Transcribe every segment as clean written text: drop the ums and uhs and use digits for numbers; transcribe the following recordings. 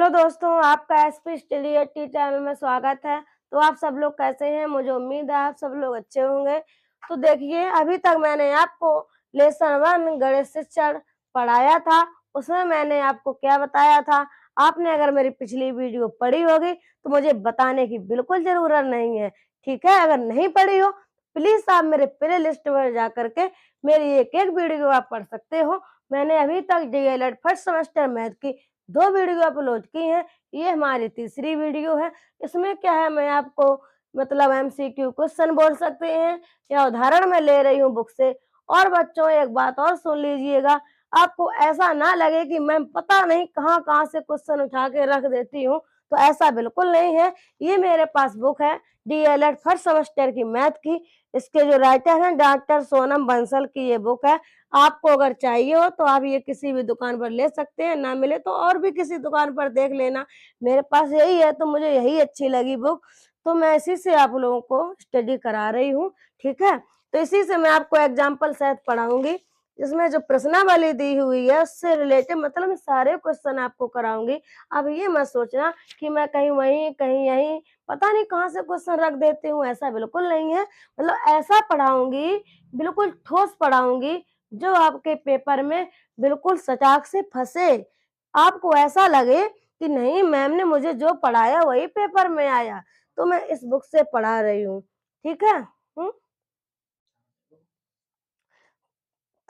Hello दोस्तों, आपका SP study 80 channel में स्वागत है। तो आप सब लोग कैसे हैं? मुझे उम्मीद है आप सब लोग अच्छे होंगे। तो देखिए, अभी तक मैंने आपको लेसन 1 गणित शिक्षण पढ़ाया था। उसमें मैंने आपको क्या बताया था? आपने अगर मेरी पिछली वीडियो पढ़ी होगी तो मुझे बताने की बिल्कुल ज़रूरत नहीं है, ठीक है? अगर नहीं पढ़ी हो, प्लीज़ आप मेरे प्ले लिस्ट में जा कर के मेरी एक-एक वीडियो आप पढ़ सकते हो। मैंने अभी तक डीएलएड फर्स्ट सेमेस्टर मैथ की 2 वीडियो अपलोड की हैं। ये हमारी तीसरी वीडियो है। इसमें क्या है, मैं आपको मतलब एमसीक्यू क्वेश्चन बोल सकते हैं या उदाहरण मैं ले रही हूँ बुक से। और बच्चों, एक बात और सुन लीजिएगा, आपको ऐसा ना लगे कि मैं पता नहीं कहाँ-कहाँ से क्वेश्चन उठा के रख देती हूँ, तो ऐसा बिल्कुल नहीं है। ये मेरे पास बुक है डीएलएड फर्स्ट सेमेस्टर की मैथ की। इसके जो राइटर हैं डॉक्टर सोनम बंसल की ये बुक है। आपको अगर चाहिए हो तो आप ये किसी भी दुकान पर ले सकते हैं, ना मिले तो और भी किसी दुकान पर देख लेना। मेरे पास यही है तो मुझे यही अच्छी लगी बुक, तो मैं इसी से आप लोगों को स्टडी करा रही हूँ, ठीक है? तो इसी से मैं आपको एग्जाम्पल सहित पढ़ाऊँगी, जिसमें जो प्रश्नावली दी हुई है उससे रिलेटेड मतलब मैं सारे क्वेश्चन आपको कराऊँगी। अब ये मत सोचना कि मैं कहीं वहीं, कहीं यहीं, पता नहीं कहाँ से क्वेश्चन रख देती हूँ, ऐसा बिल्कुल नहीं है। मतलब ऐसा पढ़ाऊँगी, बिल्कुल ठोस पढ़ाऊँगी जो आपके पेपर में बिल्कुल सटाक से फँसे। आपको ऐसा लगे कि नहीं, मैम ने मुझे जो पढ़ाया वही पेपर में आया, तो मैं इस बुक से पढ़ा रही हूँ, ठीक है?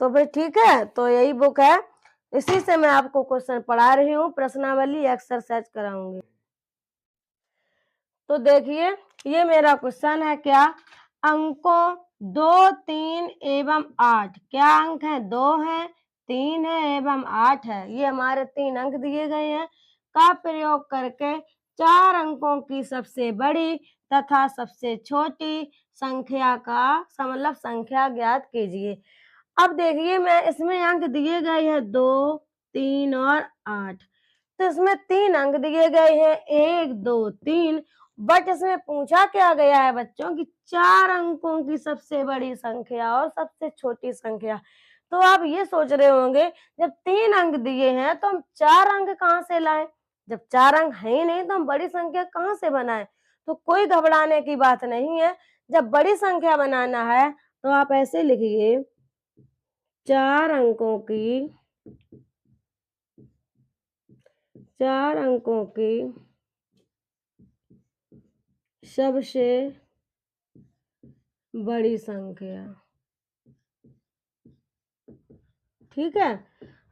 तो फिर ठीक है, तो यही बुक है, इसी से मैं आपको क्वेश्चन पढ़ा रही हूँ, प्रश्नावली एक्सरसाइज कराऊँगी। तो देखिए, ये मेरा क्वेश्चन है क्या? अंकों 2, 3 एवं 8। क्या अंक है? 2 है, 3 है एवं 8 है। ये हमारे 3 अंक दिए गए हैं। का प्रयोग करके 4 अंकों की सबसे बड़ी तथा सबसे छोटी संख्या का मतलब संख्या ज्ञात कीजिए। अब देखिए, मैं इसमें अंक दिए गए हैं 2, 3 और 8। तो इसमें 3 अंक दिए गए हैं 1, 2, 3। बट इसमें पूछा क्या गया है बच्चों कि 4 अंकों की सबसे बड़ी संख्या और सबसे छोटी संख्या। तो आप ये सोच रहे होंगे, जब 3 अंक दिए हैं तो हम 4 अंक कहाँ से लाएं? जब 4 अंक है ही नहीं तो हम बड़ी संख्या कहाँ से बनाएं? तो कोई घबराने की बात नहीं है। जब बड़ी संख्या बनाना है तो आप ऐसे लिखिए, 4 अंकों की 4 अंकों की सबसे बड़ी संख्या, ठीक है?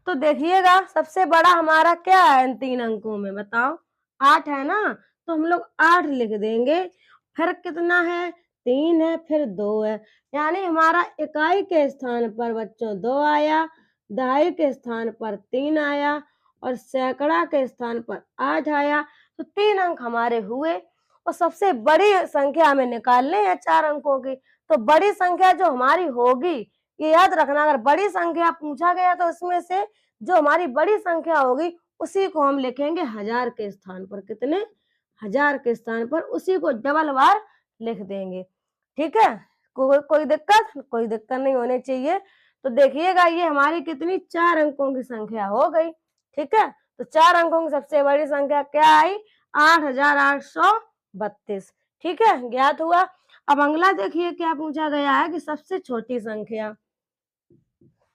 तो देखिएगा, सबसे बड़ा हमारा क्या है इन 3 अंकों में बताओ? 8 है ना? तो हम लोग 8 लिख देंगे। फिर कितना है? 3 है, फिर 2 है। यानी हमारा इकाई के स्थान पर बच्चों 2 आया, दहाई के स्थान पर 3 आया और सैकड़ा के स्थान पर 8 आया। तो 3 अंक हमारे हुए और सबसे बड़ी संख्या हमें निकालनी है 4 अंकों की। तो बड़ी संख्या जो हमारी होगी, ये याद रखना, अगर बड़ी संख्या पूछा गया तो इसमें से जो हमारी बड़ी संख्या होगी उसी को हम लिखेंगे 1000 के स्थान पर। कितने? 1000 के स्थान पर उसी को डबल बार लिख देंगे, ठीक है? कोई दिक्कत? कोई दिक्कत नहीं होनी चाहिए। तो देखिएगा, ये हमारी कितनी 4 अंकों की संख्या हो गई, ठीक है? तो 4 अंकों की सबसे बड़ी संख्या क्या आई? 8832, ठीक है? ज्ञात हुआ। अब अगला देखिए क्या पूछा गया है कि सबसे छोटी संख्या।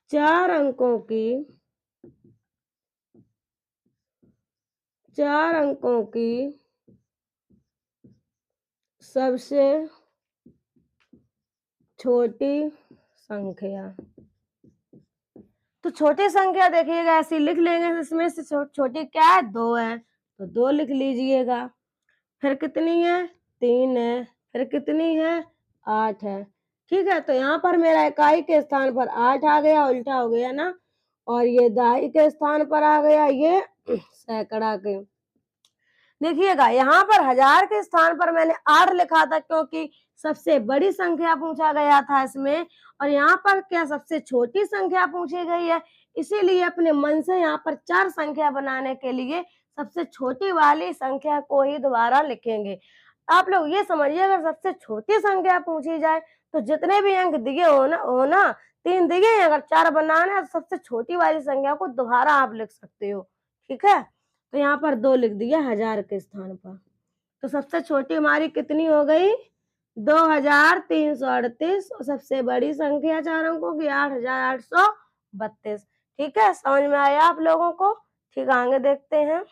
4 अंकों की 4 अंकों की सबसे छोटी संख्या। तो छोटी संख्या देखिएगा ऐसी लिख लेंगे, इसमें से छोटी क्या है? 2 है, तो 2 लिख लीजिएगा। फिर कितनी है? 3 है। फिर कितनी है? 8 है, ठीक है? तो यहाँ पर मेरा इकाई के स्थान पर 8 आ गया, उल्टा हो गया ना, और ये दहाई के स्थान पर आ गया ये सैकड़ा के। देखिएगा, यहाँ पर 1000 के स्थान पर मैंने 8 लिखा था क्योंकि सबसे बड़ी संख्या पूछा गया था इसमें, और यहाँ पर क्या सबसे छोटी संख्या पूछी गई है, इसीलिए अपने मन से यहाँ पर 4 संख्या बनाने के लिए सबसे छोटी वाली संख्या को ही दोबारा लिखेंगे। आप लोग ये समझिए, अगर सबसे छोटी संख्या पूछी जाए तो जितने भी अंक दिए हो ना 3 दिए हैं, अगर 4 बनाना है तो सबसे छोटी वाली संख्या को दोबारा आप लिख सकते हो, ठीक है? तो यहाँ पर 2 लिख दिया 1000 के स्थान पर। तो सबसे छोटी हमारी कितनी हो गई 2338 और सबसे बड़ी संख्या 4 अंकों की 8832। ठीक है, समझ में आया आप लोगों को? ठीक, आगे देखते हैं।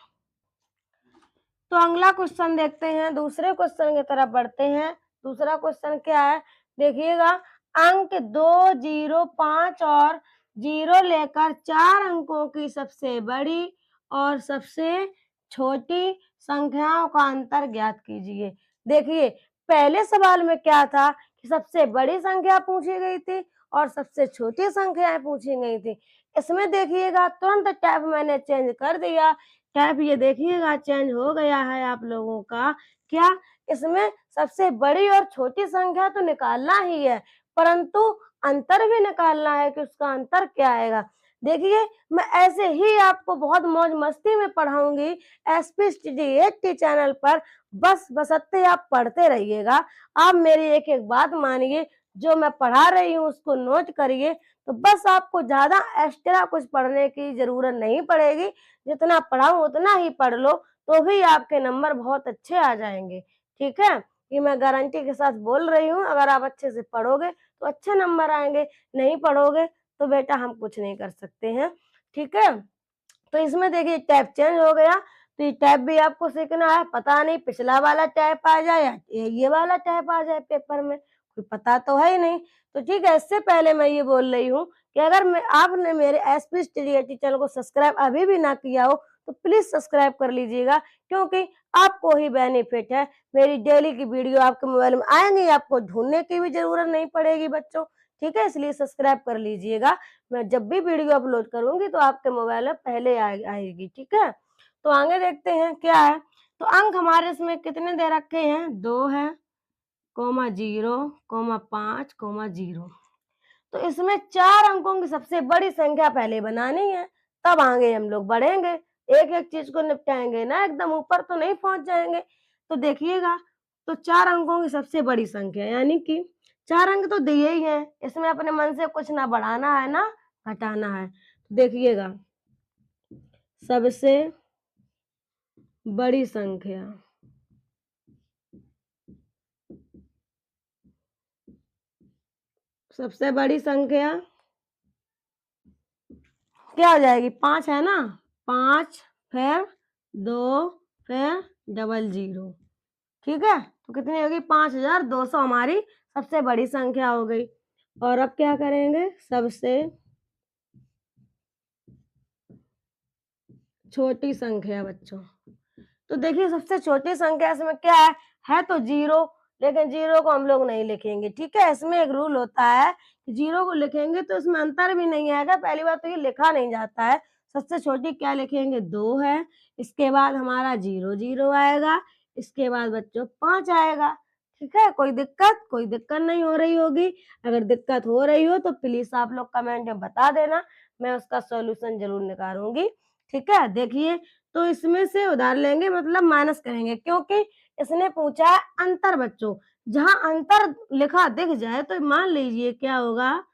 तो अगला क्वेश्चन देखते हैं, दूसरे क्वेश्चन की तरफ बढ़ते हैं। दूसरा क्वेश्चन क्या है देखिएगा, अंक 2, 0, 5 और 0 लेकर 4 अंकों की सबसे बड़ी और सबसे छोटी संख्याओं का अंतर ज्ञात कीजिए। देखिए पहले सवाल में क्या था कि सबसे बड़ी संख्या पूछी गई थी और सबसे छोटी संख्याएं पूछी गई थी। इसमें देखिएगा तुरंत टैब मैंने चेंज कर दिया। टैब ये देखिएगा चेंज हो गया है आप लोगों का। क्या इसमें सबसे बड़ी और छोटी संख्या तो निकालना ही है, परंतु अंतर भी निकालना है कि उसका अंतर क्या आएगा। देखिए मैं ऐसे ही आपको बहुत मौज मस्ती में पढ़ाऊंगी एसपी स्टडी 80 चैनल पर। बस बसत्ते आप पढ़ते रहिएगा। आप मेरी एक एक बात मानिए, जो मैं पढ़ा रही हूँ उसको नोट करिए, तो बस आपको ज्यादा एक्स्ट्रा कुछ पढ़ने की जरूरत नहीं पड़ेगी। जितना पढ़ाऊं उतना ही पढ़ लो तो भी आपके नंबर बहुत अच्छे आ जाएंगे। ठीक है, ये मैं गारंटी के साथ बोल रही हूँ। अगर आप अच्छे से पढ़ोगे तो अच्छे नंबर आएंगे, नहीं पढ़ोगे तो बेटा हम कुछ नहीं कर सकते हैं। ठीक है, तो इसमें देखिए टैब चेंज हो गया, तो ये टैब भी आपको सीखना है। पता नहीं पिछला वाला टैब आ जाए या ये वाला टैब आ जाए पेपर में, कोई पता तो है ही नहीं। तो ठीक है, इससे पहले मैं ये बोल रही हूँ कि अगर आपने मेरे एसपी स्टडी चैनल को सब्सक्राइब अभी भी ना किया हो तो प्लीज सब्सक्राइब कर लीजिएगा, क्योंकि आपको ही बेनिफिट है। मेरी डेली की वीडियो आपके मोबाइल में आएंगी, आपको ढूंढने की भी जरूरत नहीं पड़ेगी बच्चों। ठीक है, इसलिए सब्सक्राइब कर लीजिएगा। मैं जब भी वीडियो अपलोड करूंगी तो आपके मोबाइल में पहले आएगी। ठीक है, तो आगे देखते हैं क्या है। तो अंक हमारे इसमें कितने दे रखे हैं, 2 है, कोमा 0, कोमा 5, कोमा 0। तो इसमें 4 अंकों की सबसे बड़ी संख्या पहले बनानी है, तब आगे हम लोग बढ़ेंगे। एक एक चीज को निपटाएंगे ना, एकदम ऊपर तो नहीं पहुंच जाएंगे। तो देखिएगा, तो 4 अंकों की सबसे बड़ी संख्या यानी कि 4 अंक तो दिए ही हैं, इसमें अपने मन से कुछ ना बढ़ाना है ना घटाना है। तो देखिएगा सबसे बड़ी संख्या सबसे बड़ी संख्या क्या हो जाएगी, 5 है ना, 5 फिर 2 फिर 00। ठीक है, तो कितनी होगी 5200 हमारी सबसे बड़ी संख्या हो गई। और अब क्या करेंगे, सबसे छोटी संख्या बच्चों। तो देखिए सबसे छोटी संख्या इसमें क्या है तो 0, लेकिन 0 को हम लोग नहीं लिखेंगे। ठीक है, इसमें एक रूल होता है कि 0 को लिखेंगे तो इसमें अंतर भी नहीं आएगा। पहली बात तो ये लिखा नहीं जाता है। सबसे छोटी क्या लिखेंगे, 2 है, इसके बाद हमारा 0 0 आएगा, इसके बाद बच्चों 5 आएगा। ठीक है, कोई दिक्कत नहीं हो रही होगी। अगर दिक्कत हो रही हो तो प्लीज आप लोग कमेंट में बता देना, मैं उसका सॉल्यूशन जरूर निकालूंगी। ठीक है, देखिए तो इसमें से उधार लेंगे मतलब माइनस करेंगे, क्योंकि इसने पूछा है अंतर बच्चों। जहां अंतर लिखा दिख जाए तो मान लीजिए क्या होगा,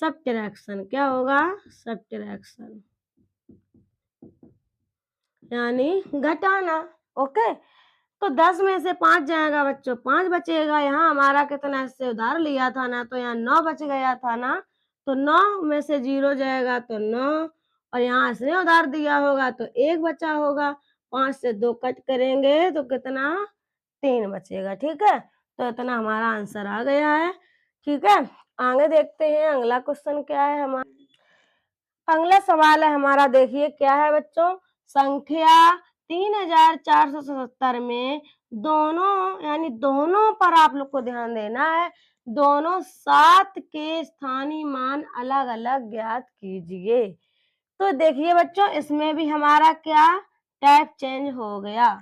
सब्ट्रैक्शन। क्या होगा, सब्ट्रैक्शन यानी घटाना। ओके, तो 10 में से 5 जाएगा बच्चों, 5 बचेगा। यहाँ हमारा कितना इससे उधार लिया था ना, तो यहाँ 9 बच गया था ना, तो 9 में से 0 जाएगा तो 9, और यहाँ इसने उधार दिया होगा तो 1 बचा होगा। 5 से 2 कट करेंगे तो कितना, 3 बचेगा। ठीक है, तो इतना हमारा आंसर आ गया है। ठीक है, आगे देखते हैं अगला क्वेश्चन क्या है हमारा। अगला सवाल है हमारा, देखिए क्या है बच्चों, संख्या 3477 में दोनों यानी दोनों पर आप लोग को ध्यान देना है। दोनों 7 के स्थानीय मान अलग अलग ज्ञात कीजिए। तो देखिए बच्चों, इसमें भी हमारा क्या टाइप चेंज हो गया।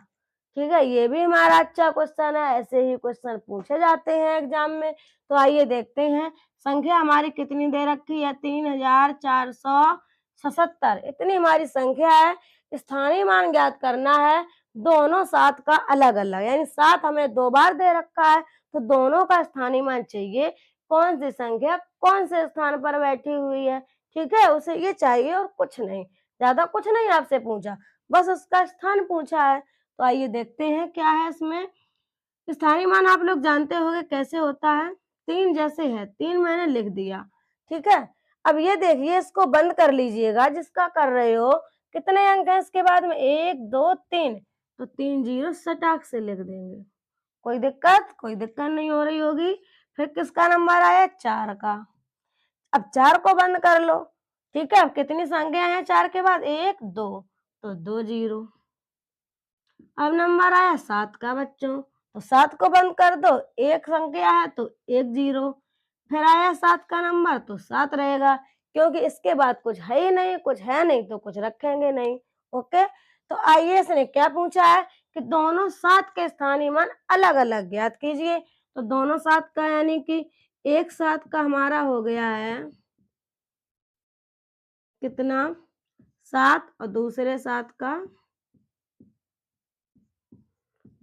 ठीक है, ये भी हमारा अच्छा क्वेश्चन है। ऐसे ही क्वेश्चन पूछे जाते हैं एग्जाम में। तो आइए देखते हैं, संख्या हमारी कितनी दे रखी है, 3477। इतनी हमारी संख्या है। स्थानीय मान ज्ञात करना है, दोनों 7 का अलग अलग, यानी 7 हमें 2 बार दे रखा है, तो दोनों का स्थानीय मान चाहिए। कौन सी संख्या कौन से स्थान पर बैठी हुई है, ठीक है, उसे ये चाहिए और कुछ नहीं, ज्यादा कुछ नहीं आपसे पूछा। बस उसका स्थान पूछा है। तो आइए देखते हैं क्या है इसमें। स्थानीय मान आप लोग जानते होंगे कैसे होता है, 3 जैसे है, 3 मैंने लिख दिया, ठीक है। अब ये देखिए, इसको बंद कर लीजिएगा जिसका कर रहे हो। कितने अंक हैं इसके बाद में, 1 2 3, तो 3 जीरो सटाक से लिख देंगे। कोई दिक्कत नहीं हो रही होगी। फिर किसका नंबर आया, 4 का। अब 4 को बंद कर लो, ठीक है। अब कितनी संख्या है 4 के बाद, 1 2, तो 2 जीरो। अब नंबर आया 7 का बच्चों, तो 7 को बंद कर दो, एक संख्या है तो 1 जीरो। फिर आया 7 का नंबर, तो 7 रहेगा, क्योंकि इसके बाद कुछ है ही नहीं, कुछ है नहीं तो कुछ रखेंगे नहीं। ओके, तो आइए इसने क्या पूछा है कि दोनों 7 के स्थानीय मान अलग अलग ज्ञात कीजिए। तो दोनों 7 का यानी कि एक 7 का हमारा हो गया है कितना, 7, और दूसरे 7 का,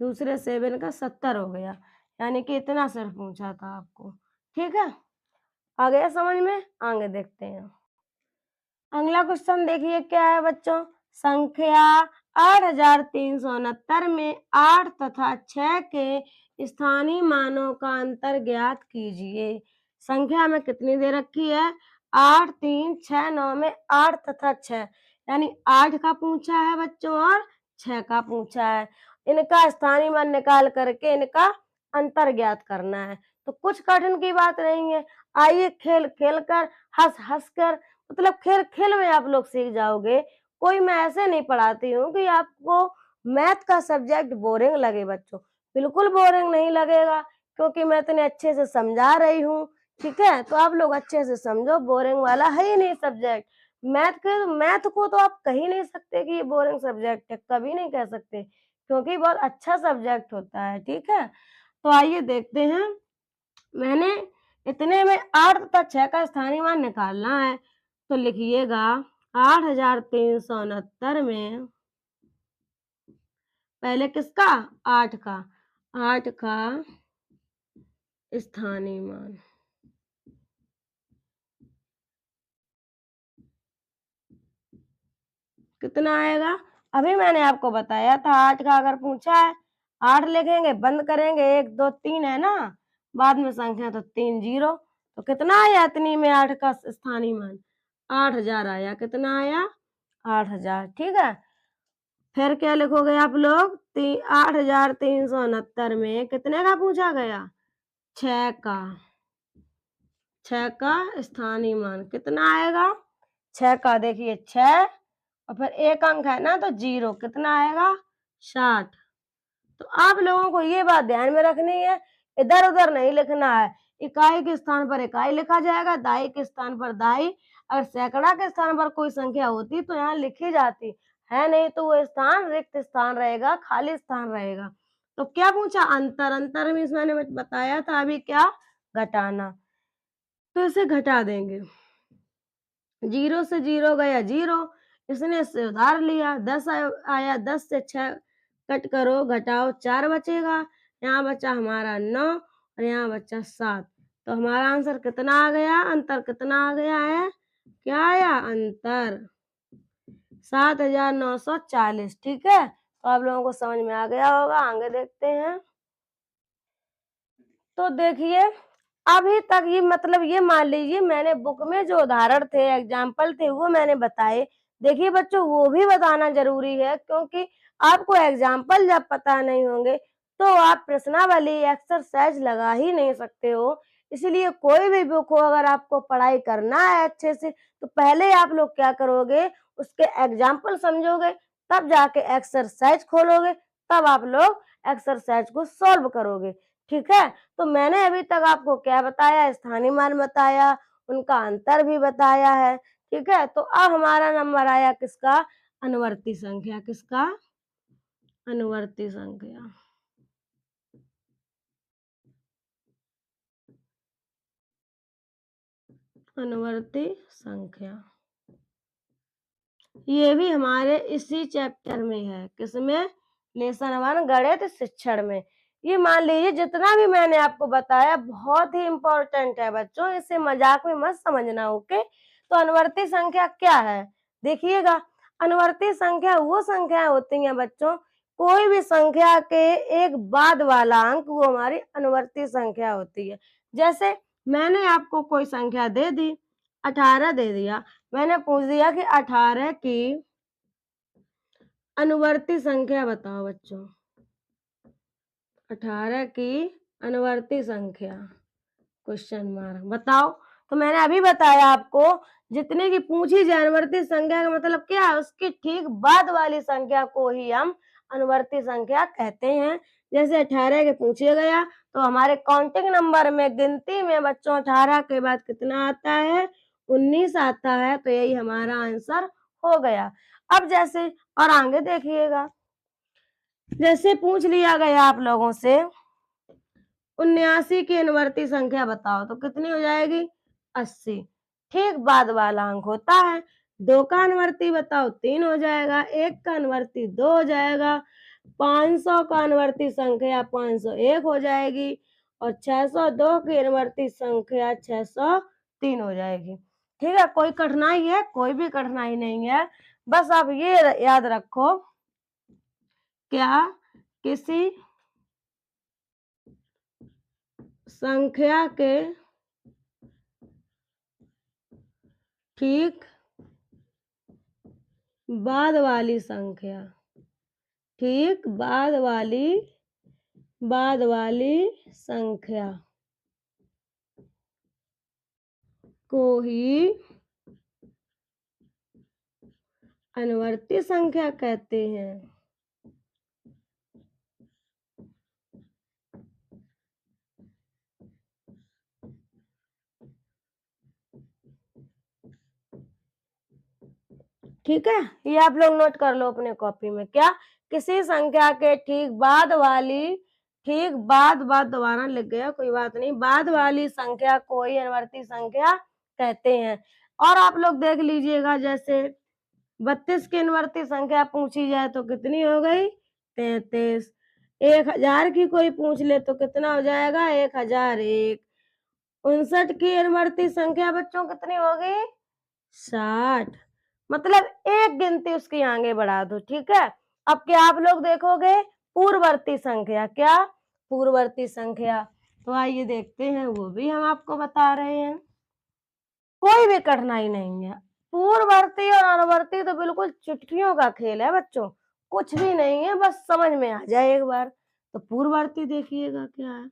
दूसरे 7 का 70 हो गया। यानी कि इतना सिर्फ पूछा था आपको, ठीक है। आ गया समझ में, आगे देखते हैं। अगला क्वेश्चन देखिए क्या है बच्चों। संख्या 8369 में 8 तथा 6 के स्थानीय मानों का अंतर ज्ञात कीजिए। संख्या में कितनी दे रखी है, 8 3 6 9 में 8 तथा 6, यानी 8 का पूछा है बच्चों और 6 का पूछा है। इनका स्थानीय मान निकाल करके इनका अंतर ज्ञात करना है। तो कुछ कठिन की बात नहीं है। आइए खेल खेल कर, हंस हंस कर, मतलब खेल खेल में आप लोग सीख जाओगे। कोई मैं ऐसे नहीं पढ़ाती हूँ कि आपको मैथ का सब्जेक्ट बोरिंग लगे बच्चों, बिल्कुल बोरिंग नहीं लगेगा, क्योंकि मैं इतने अच्छे से समझा रही हूँ, ठीक है। तो आप लोग अच्छे से समझो, बोरिंग वाला है ही नहीं सब्जेक्ट। मैथ को तो आप कह ही नहीं सकते कि ये बोरिंग सब्जेक्ट है, कभी नहीं कह सकते, क्योंकि बहुत अच्छा सब्जेक्ट होता है, ठीक है। तो आइए देखते हैं। मैंने इतने में 8 तथा 6 का स्थानीय मान निकालना है। तो लिखिएगा 8369 में पहले किसका, 8 का, 8 का स्थानीय मान कितना आएगा। अभी मैंने आपको बताया था 8 का अगर पूछा है, 8 लिखेंगे, बंद करेंगे, 1 2 3 है ना, बाद में संख्या तो 3 जीरो। तो कितना आया इतनी में 8 का स्थानीय मान, 8000 आया। कितना आया, 8000, ठीक है। फिर क्या लिखोगे आप लोग, 8369 में कितने का पूछा गया, 6 का, 6 का स्थानीय मान कितना आएगा, 6 का, देखिए 6 और फिर एक अंक है ना तो जीरो, कितना आएगा, 60। तो आप लोगों को ये बात ध्यान में रखनी है, इधर उधर नहीं लिखना है। इकाई के स्थान पर इकाई लिखा जाएगा, दाई के स्थान पर दाई। अगर सैकड़ा के स्थान पर कोई संख्या होती तो यहाँ लिखी जाती है, नहीं तो वो स्थान रिक्त स्थान रहेगा, खाली स्थान रहेगा। तो क्या पूछा, अंतर, अंतर में मैंने बताया था अभी क्या, घटाना। तो इसे घटा देंगे, जीरो से जीरो गया जीरो, इसने सुधार लिया, 10 आया, 10 से 6 कट करो, घटाओ, 4 बचेगा। यहाँ बचा हमारा 9 और यहाँ बचा 7। तो हमारा आंसर कितना आ गया, अंतर कितना आ गया है, क्या आया, अंतर 7940, ठीक है। तो आप लोगों को समझ में आ गया होगा, आगे देखते हैं। तो देखिए, अभी तक ये मतलब ये मान लीजिए मैंने बुक में जो उदाहरण थे, एग्जाम्पल थे, वो मैंने बताए। देखिए बच्चों, वो भी बताना जरूरी है, क्योंकि आपको एग्जाम्पल जब पता नहीं होंगे तो आप प्रश्नावली एक्सरसाइज लगा ही नहीं सकते हो। इसलिए कोई भी बुक हो, अगर आपको पढ़ाई करना है अच्छे से, तो पहले आप लोग क्या करोगे, उसके एग्जाम्पल समझोगे, तब जाके एक्सरसाइज खोलोगे, तब आप लोग एक्सरसाइज को सॉल्व करोगे, ठीक है। तो मैंने अभी तक आपको क्या बताया, स्थानीय मान बताया, उनका अंतर भी बताया है, ठीक है। तो अब हमारा नंबर आया किसका, अनुवर्ती संख्या, किसका, अनुवर्ती संख्या। अनुवर्ती संख्या ये भी हमारे इसी चैप्टर में है, किसमें, लेसन 1 गणित शिक्षण में। ये मान लीजिए जितना भी मैंने आपको बताया बहुत ही इम्पोर्टेंट है बच्चों, इसे मजाक में मत समझना, ओके। तो अनुवर्ती संख्या क्या है, देखिएगा, अनुवर्ती संख्या वो संख्या होती हैं बच्चों, कोई भी संख्या के एक बाद वाला अंक वो हमारी अनुवर्ती संख्या होती है। जैसे मैंने आपको कोई संख्या दे दी, 18 दे दिया, मैंने पूछ दिया कि 18 की अनुवर्ती संख्या बताओ बच्चों। 18 की अनुवर्ती संख्या, क्वेश्चन मार्क, बताओ। तो मैंने अभी बताया आपको, जितने की पूछी जाए अनुवर्ती संख्या का मतलब क्या है, उसके ठीक बाद वाली संख्या को ही हम अनुवर्ती संख्या कहते हैं। जैसे 18 के पूछे गया तो हमारे काउंटिंग नंबर में, गिनती में बच्चों 18 के बाद कितना आता है, 19 आता है। तो यही हमारा आंसर हो गया। अब जैसे और आगे देखिएगा, जैसे पूछ लिया गया आप लोगों से 79 की अनुवर्ती संख्या बताओ, तो कितनी हो जाएगी, 80। ठीक बाद वाला अंक होता है। 2 का अनुवर्ती बताओ, 3 हो जाएगा। 1 का अनुवर्ती 2 हो जाएगा। 500 का अनुवर्ती संख्या 501 हो जाएगी। और 602 की अनुवर्ती संख्या 603 हो जाएगी। ठीक है, कोई कठिनाई है, कोई भी कठिनाई नहीं है। बस आप ये याद रखो, क्या किसी संख्या के ठीक बाद वाली संख्या, ठीक बाद वाली संख्या को ही अनुवर्ती संख्या कहते हैं। ठीक है, ये आप लोग नोट कर लो अपने कॉपी में। क्या किसी संख्या के ठीक बाद दोबारा लिख गया, कोई बात नहीं, बाद वाली संख्या को ही अनुवर्ती संख्या कहते हैं। और आप लोग देख लीजिएगा, जैसे 32 की अनुवर्ती संख्या पूछी जाए तो कितनी हो गई, 33। 1000 की कोई पूछ ले तो कितना हो जाएगा, 1001। 59 की अनुवर्ती संख्या बच्चों कितनी हो गई, 60। मतलब एक गिनती उसकी आगे बढ़ा दो। ठीक है, अब क्या आप लोग देखोगे, पूर्ववर्ती संख्या, क्या पूर्ववर्ती संख्या, तो आइए देखते हैं, वो भी हम आपको बता रहे हैं। कोई भी कठिनाई नहीं है, पूर्ववर्ती और अनुवर्ती तो बिल्कुल चुटकियों का खेल है बच्चों, कुछ भी नहीं है, बस समझ में आ जाए एक बार। तो पूर्ववर्ती देखिएगा क्या है,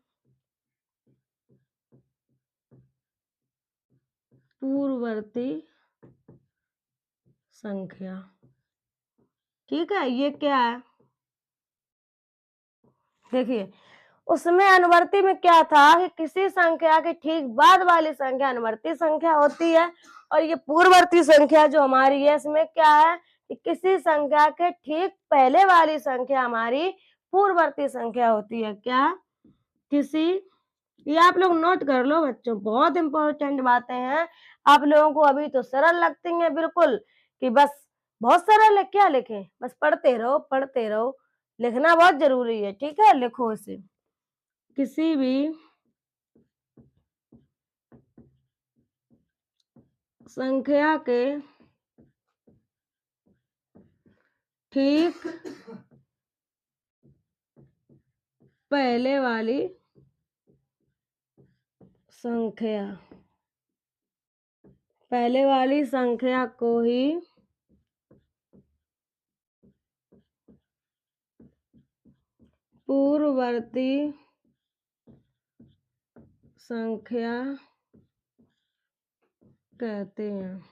पूर्ववर्ती संख्या। ठीक है, ये क्या है, देखिए उसमें अनुवर्ती में क्या था कि किसी संख्या के ठीक बाद वाली संख्या अनुवर्ती संख्या होती है, और ये पूर्ववर्ती संख्या जो हमारी है, इसमें क्या है कि किसी संख्या के ठीक पहले वाली संख्या हमारी पूर्ववर्ती संख्या होती है। क्या किसी, ये आप लोग नोट कर लो बच्चों, बहुत इंपॉर्टेंट बातें हैं। आप लोगों को अभी तो सरल लगती हैं बिल्कुल, कि बस बहुत सरल है, क्या लिखें, बस पढ़ते रहो पढ़ते रहो, लिखना बहुत जरूरी है। ठीक है, लिखो इसे, किसी भी संख्या के ठीक पहले वाली संख्या, पहले वाली संख्या को ही पूर्ववर्ती संख्या कहते हैं।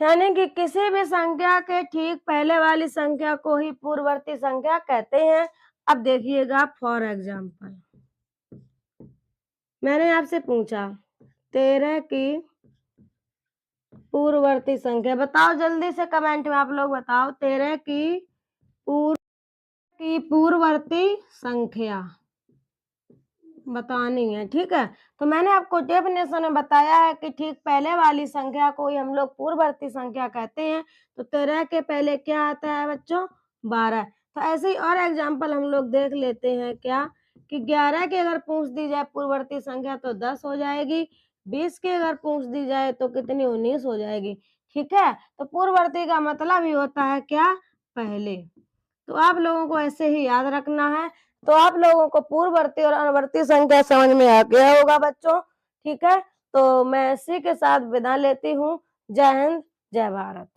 यानी कि किसी भी संख्या के ठीक पहले वाली संख्या को ही पूर्ववर्ती संख्या कहते हैं। अब देखिएगा, फॉर एग्जाम्पल मैंने आपसे पूछा 13 की पूर्ववर्ती संख्या बताओ, जल्दी से कमेंट में आप लोग बताओ, 13 की पूर्ववर्ती संख्या बतानी है। ठीक है, तो मैंने आपको डेफिनेशन में बताया है कि ठीक पहले वाली संख्या को ही हम लोग पूर्ववर्ती संख्या कहते हैं। तो 13 के पहले क्या आता है बच्चों, 12। तो ऐसे ही और एग्जाम्पल हम लोग देख लेते हैं, क्या कि 11 की अगर पूछ दी जाए पूर्ववर्ती संख्या तो 10 हो जाएगी। 20 की अगर पूछ दी जाए तो कितनी 19 हो जाएगी। ठीक है, तो पूर्ववर्ती का मतलब ही होता है क्या, पहले। तो आप लोगों को ऐसे ही याद रखना है। तो आप लोगों को पूर्ववर्ती और अनुवर्ती संख्या समझ में आ गया होगा बच्चों। ठीक है, तो मैं इसी के साथ विदा लेती हूँ। जय हिंद, जय भारत।